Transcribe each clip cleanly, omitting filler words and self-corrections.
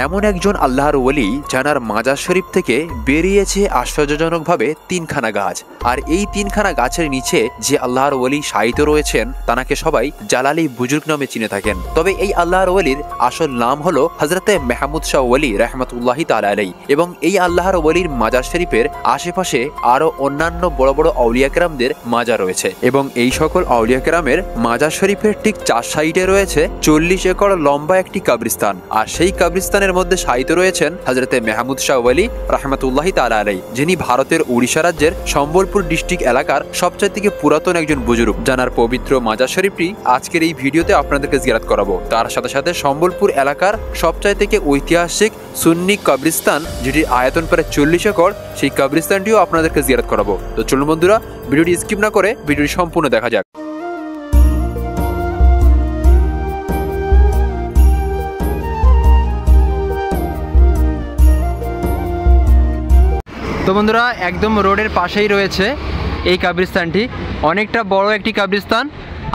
এমন একজন আল্লাহর ওলি জানার মাজার শরীফ থেকে বেরিয়েছে আশ্চর্যজনকভাবে 3খানা গাছ। আর এই 3খানা গাছের নিচে যে আল্লাহর ওলি শায়িত রয়েছেন তাকে সবাই জালালি বুজুর্গ নামে চিনে থাকেন। তবে এই আল্লাহর ওলির আসল নাম হলো হযরতে মেহমুদ শাহ ওলি রাহমাতুল্লাহি তাআলা আলাইহি। এবং এই আল্লাহর ওলির মাজার শরীফের আশেপাশে আরো অন্যান্য বড় বড় আউলিয়া কেরামদের মাজার রয়েছে এবং এই সকল আউলিয়া কেরামের মাজার শরীফের ঠিক 4 সাইডে রয়েছে 40 একর লম্বা একটি কবরস্থান। আর সেই কবরস্থানের মধ্যে শায়িত রয়েছেন হযরতে মেহমুদ শাহ ওলি রাহমাতুল্লাহি তাআলা আলাইহি, যিনি ভারতের ওড়িশা রাজ্যের সম্বলপুর ডিস্ট্রিক্ট এলাকার সবচেয়ে পুরাতন একজন বুজুর্গ। জানার পবিত্র মাজার শরীফটি আজকের এই ভিডিওতে আপনাদেরকে জিয়ারত করাবো। তার সাথে সাথে সম্বলপুর এলাকার সবচাইতে ঐতিহাসিক সুন্নি কবরস্থান, যেটির আয়তন প্রায় 40 একর, সেই কবরস্থানটিও আপনাদেরকে জিয়ারত করাবো। তো চলুন বন্ধুরা, ভিডিওটি স্কিপ না করে ভিডিওটি সম্পূর্ণ দেখা যাক। তো বন্ধুরা, একদম রোডের পাশেই রয়েছে এই কবরস্থানটি। অনেকটা বড় একটি কবরস্থান,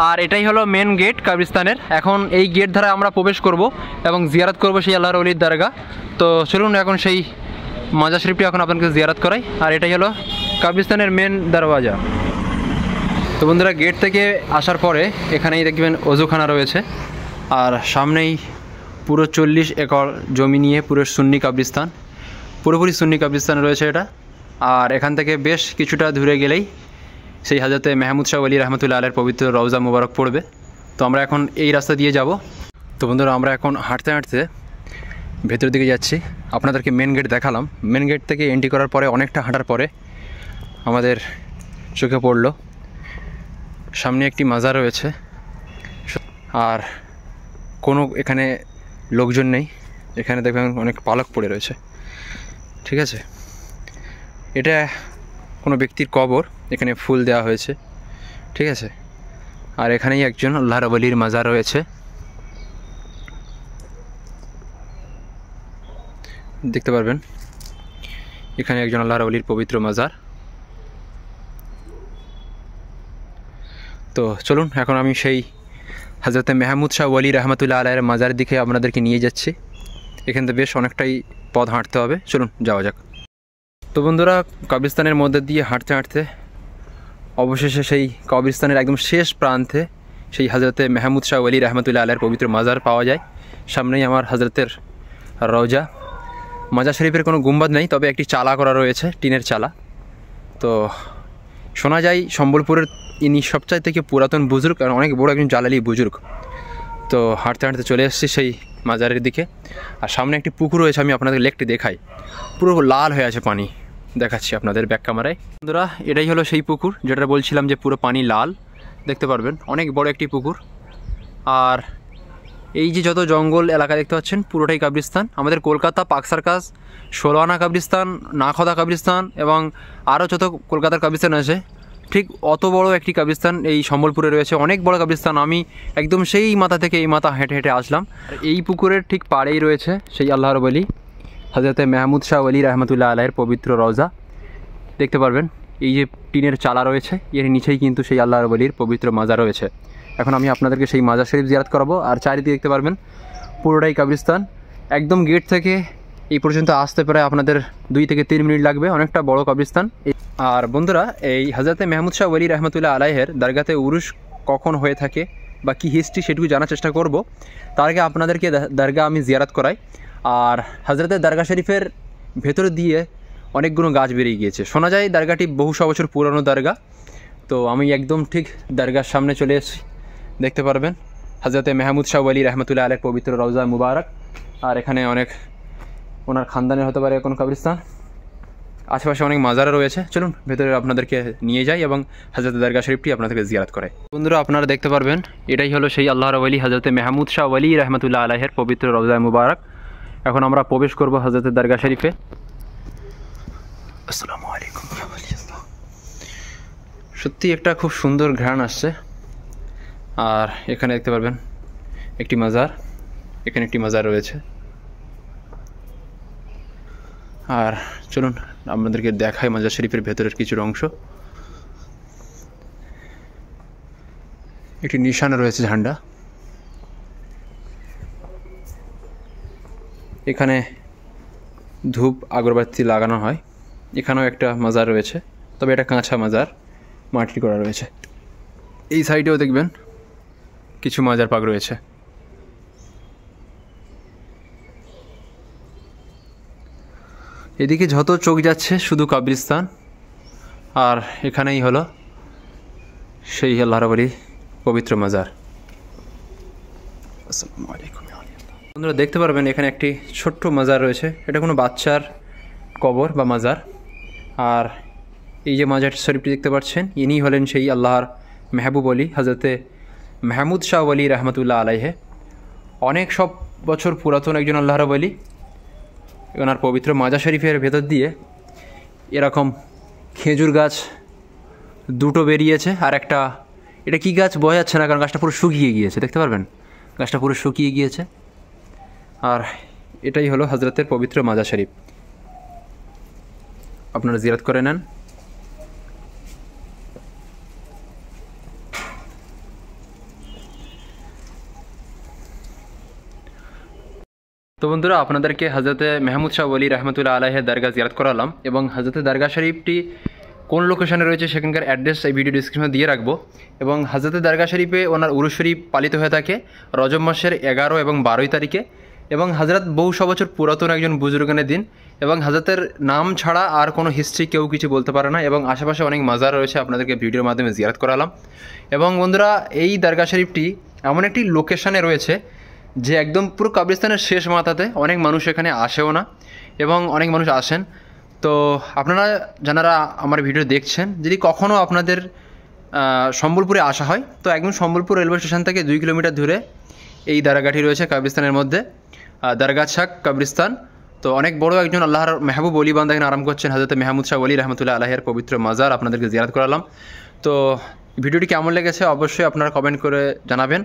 আর এটাই হলো মেন গেট কবরস্থানের। এখন এই গেট দ্বারা আমরা প্রবেশ করব এবং জিয়ারত করব সেই আল্লাহর ওলির দরগা। তো চলুন এখন সেই মাজার শরীফটি এখন আপনাকে জিয়ারত করাই। আর এটাই হলো কবরস্থানের মেন দরওয়াজা। তো বন্ধুরা, গেট থেকে আসার পরে এখানেই দেখবেন ওযুখানা রয়েছে, আর সামনেই পুরো 40 একর জমি নিয়ে পুরো সুন্নি কবরস্থান, পুরোপুরি সুন্নি কবরস্থান রয়েছে এটা। আর এখান থেকে বেশ কিছুটা দূরে গেলেই সেই হযরতে মেহমুদ শাহ ওলি রাহমাতুল্লাহ আলাইহির পবিত্র রওজা মুবারক পড়বে। তো আমরা এখন এই রাস্তা দিয়ে যাব। তো বন্ধুরা, আমরা এখন হাঁটতে হাঁটতে ভেতর দিকে যাচ্ছি। আপনাদেরকে মেন গেট দেখালাম। মেন গেট থেকে এন্ট্রি করার পরে অনেকটা হাঁটার পরে আমাদের চোখে পড়ল সামনে একটি মাজার রয়েছে, আর কোনো এখানে লোকজন নেই। এখানে দেখবেন অনেক পালক পড়ে রয়েছে, ঠিক আছে। এটা কোনো ব্যক্তির কবর, এখানে ফুল দেওয়া হয়েছে, ঠিক আছে। আর এখানেই একজন আল্লাহর ওলির মাজার রয়েছে, দেখতে পারবেন। এখানে একজন আল্লাহর ওলির পবিত্র মাজার। তো চলুন এখন আমি সেই হযরতে মেহমুদ শাহ ওলি রাহমাতুল্লাহ আলাইহির মাজার দিকে আপনাদেরকে নিয়ে যাচ্ছি। এখান থেকে বেশ অনেকটাই পথ হাঁটতে হবে, চলুন যাওয়া যাক। তো বন্ধুরা, কবরস্থানের মধ্যে দিয়ে হাঁটতে হাঁটতে অবশেষে সেই কবরস্থানের একদম শেষ প্রান্তে সেই হযরতে মেহমুদ শাহ ওলি রাহমাতুল্লাহ আলাইহির পবিত্র মাজার পাওয়া যায়। সামনেই আমার হযরতের রওজা। মাজার শরীফের কোনো গুম্বাদ নেই, তবে একটি চালা করা রয়েছে, টিনের চালা। তো শোনা যায় সম্বলপুরের ইনি সবচাইতে পুরাতন বুজুর্গ, আর অনেক বড় একজন জালালি বুজুর্গ। তো হাঁটতে হাঁটতে চলে এসেছি সেই মাজারের দিকে। আর সামনে একটি পুকুর রয়েছে, আমি আপনাদের লেকটি দেখাই। পুরো লাল হয়ে আছে পানি, দেখাচ্ছি আপনাদের ব্যাক ক্যামেরায়। বন্ধুরা, এটাই হলো সেই পুকুর যেটা বলছিলাম যে পুরো পানি লাল, দেখতে পারবেন। অনেক বড় একটি পুকুর। আর এই যে যত জঙ্গল এলাকা দেখতে পাচ্ছেন, পুরোটাই কবরস্থান। আমাদের কলকাতা পার্ক সার্কাস, 16 আনা কবরস্থান, নাখদা কবরস্থান এবং আরও যত কলকাতার কবরস্থান আছে, ঠিক অত বড় একটি কবরস্থান এই সম্বলপুরে রয়েছে। অনেক বড় কবরস্থান। আমি একদম সেই মাথা থেকে এই মাথা হেঁটে হেঁটে আসলাম। এই পুকুরের ঠিক পাড়েই রয়েছে সেই আল্লাহর ওলি হযরতে মেহমুদ শাহ ওলি রাহমাতুল্লাহ আলাইহির পবিত্র রওজা, দেখতে পারবেন। এই যে টিনের চালা রয়েছে, এর নিচেই কিন্তু সেই আল্লাহর ওলির পবিত্র মাজার রয়েছে। এখন আমি আপনাদেরকে সেই মাজার শরীফ জিয়ারত করাবো। আর চারিদিকে দেখতে পারবেন পুরোটাই কবরস্থান। একদম গেট থেকে এই পর্যন্ত আসতে প্রায় আপনাদের 2 থেকে 3 মিনিট লাগবে। অনেকটা বড় কবরস্থান। আর বন্ধুরা, এই হযরতে মেহমুদ শাহ ওলি রাহমাতুল্লাহ আলাইহির দরগাতে উরুস কখন হয়ে থাকে বা কী হিস্ট্রি, সেটুকু জানার চেষ্টা করব। তার আগে আপনাদেরকে দরগা আমি জিয়ারত করাই। আর হযরতের দরগা শরীফের ভেতর দিয়ে অনেকগুলো গাছ বেরিয়ে গিয়েছে। শোনা যায় দরগাটি বহুশো বছর পুরনো দরগা। তো আমি একদম ঠিক দরগার সামনে চলে এসেছি, দেখতে পারবেন হযরতে মেহমুদ শাহ ওলি রাহমাতুল্লাহ আলাইহির পবিত্র রওজা মুবারক। আর এখানে অনেক ওনার খানদানের হতে পারে কোনো কবরস্থান। আশেপাশে অনেক মাজারও রয়েছে। চলুন ভেতরে আপনাদেরকে নিয়ে যাই এবং হযরত দরগা শরীফটি আপনাদেরকে জিয়ারত করাই। বন্ধুরা, আপনারা দেখতে পারবেন এটাই হলো সেই আল্লাহর ওলি হযরতে মেহমুদ শাহ ওলি রাহমাতুল্লাহ আলাইহির পবিত্র রওজা মুবারক। এখন আমরা প্রবেশ করব হযরত দরগা শরীফে। আসসালামু আলাইকুম। সত্যি একটা খুব সুন্দর ঘ্রাণ আসছে। আর এখানে দেখতে পারবেন একটি মাজার, এখানে একটি মাজার রয়েছে। আর চলুন আপনাদেরকে দেখাই মাজার শরীফের ভেতরের কিছু অংশ। একটি নিশানা রয়েছে ঝান্ডা। এখানে ধূপ আগরবাতি লাগানো হয়। এখানেও একটা মাজার রয়েছে, তবে এটা কাঁচা মাজার, মাটির করা রয়েছে। এই সাইডেও দেখবেন কিছু মাজার পাক রয়েছে। এদিকে যত চোখ যাচ্ছে শুধু কবরস্থান, আর এখানেই হলো সেই আল্লাহর ওলি পবিত্র মাজার। আসসালামু আলাইকুম। বন্ধুরা দেখতে পারবেন এখানে একটি ছোট্ট মাজার রয়েছে, এটা কোনো বাচ্চার কবর বা মাজার। আর এই যে মাজার শরীফটি দেখতে পাচ্ছেন, ইনি হলেন সেই আল্লাহর মেহবুব অলি হজরতে মেহমুদ শাহ ওলি রহমতুল্লাহ আলাইহে। অনেক সব বছর পুরাতন একজন আল্লাহর ওলি। ওনার পবিত্র মাজার শরীফের ভেতর দিয়ে এরকম খেজুর গাছ দুটো বেরিয়েছে, আর একটা এটা কি গাছ বোঝা যাচ্ছে না, কারণ গাছটা পুরো শুকিয়ে গিয়েছে। দেখতে পারবেন গাছটা পুরো শুকিয়ে গিয়েছে। আর এটাই হলো হজরতের পবিত্র মাজার শরীফ, আপনারা জিয়ারত করে নেন। তো বন্ধুরা আপনাদেরকে হজরতে মেহমুদ শাহ ওলি রহমতুল্লাহ আলাইহের দরগা জিয়ারত করালাম, এবং হজরতে দরগা শরীফটি কোন লোকেশনে রয়েছে সেখানকার অ্যাড্রেস এই ভিডিও ডিসক্রিপশনে দিয়ে রাখবো। এবং হজরতে দরগা শরীফে ওনার উরুস শরীফ পালিত হয়ে থাকে রজব মাসের 11 এবং 12 তারিখে, এবং হজরত বহুশো বছর পুরাতন একজন বুজুর্গানের দিন, এবং হজরতের নাম ছাড়া আর কোনো হিস্ট্রি কেউ কিছু বলতে পারে না। এবং আশেপাশে অনেক মাজার রয়েছে, আপনাদেরকে ভিডিওর মাধ্যমে জিয়ারত করালাম। এবং বন্ধুরা এই দরগা শরীফটি এমন একটি লোকেশনে রয়েছে যে একদম পুরো কবরস্থানের শেষ মাথাতে, অনেক মানুষ এখানে আসেও না এবং অনেক মানুষ আসেন। তো আপনারা যারা আমার ভিডিও দেখছেন, যদি কখনও আপনাদের সম্বলপুরে আসা হয়, তো একদম সম্বলপুর রেলওয়ে স্টেশন থেকে 2 কিলোমিটার দূরে এই দরগাটি রয়েছে কবরস্থানের মধ্যে, দরগা শাহ কবরস্থান। তো অনেক বড় একজন আল্লাহর মেহবুব ওলি বান্দা এখানে আরাম করছেন, হযরত মেহমুদ শাহ ওলি রহমতুল্লাহ আলাইহির পবিত্র মাজার আপনাদেরকে জিয়ারত করালাম। তো ভিডিওটি কেমন লেগেছে অবশ্যই আপনারা কমেন্ট করে জানাবেন।